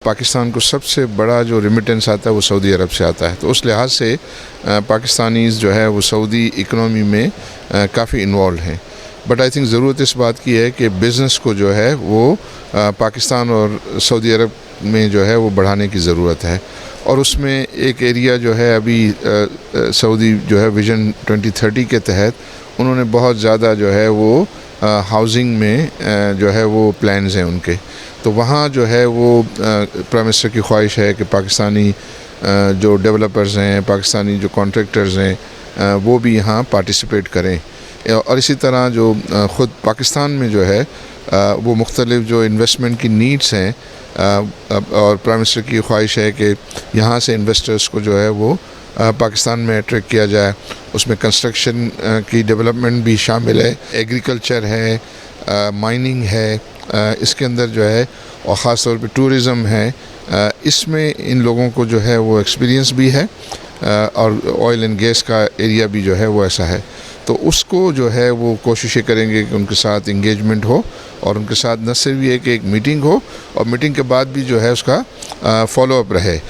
پاکستان کو سب سے بڑا جو ریمیٹنس آتا ہے وہ سعودی عرب سے آتا ہے، تو اس لحاظ سے پاکستانیز جو ہے وہ سعودی اکنامی میں کافی انوالوڈ ہیں۔ بٹ آئی تھنک ضرورت اس بات کی ہے کہ بزنس کو جو ہے وہ پاکستان اور سعودی عرب میں جو ہے وہ بڑھانے کی ضرورت ہے، اور اس میں ایک ایریا جو ہے ابھی سعودی جو ہے ویژن 2030 کے تحت انہوں نے بہت زیادہ جو ہے وہ ہاؤزنگ میں جو ہے وہ پلانز ہیں ان کے، تو وہاں جو ہے وہ پرائم منسٹر کی خواہش ہے کہ پاکستانی جو ڈیولپرز ہیں، پاکستانی جو کانٹریکٹرز ہیں، وہ بھی یہاں پارٹیسپیٹ کریں، اور اسی طرح جو خود پاکستان میں جو ہے وہ مختلف جو انویسٹمنٹ کی نیڈس ہیں، اور پرائم منسٹر کی خواہش ہے کہ یہاں سے انویسٹرز کو جو ہے وہ پاکستان میں اٹریکٹ کیا جائے۔ اس میں کنسٹرکشن کی ڈیولپمنٹ بھی شامل ہے، ایگریکلچر ہے، مائننگ ہے، اس کے اندر جو ہے، اور خاص طور پہ ٹورزم ہے، اس میں ان لوگوں کو جو ہے وہ ایکسپیرینس بھی ہے، اور آئل اینڈ گیس کا ایریا بھی جو ہے وہ ایسا ہے، تو اس کو جو ہے وہ کوششیں کریں گے کہ ان کے ساتھ انگیجمنٹ ہو، اور ان کے ساتھ نہ صرف یہ کہ ایک میٹنگ ہو، اور میٹنگ کے بعد بھی جو ہے اس کا فالو اپ رہے۔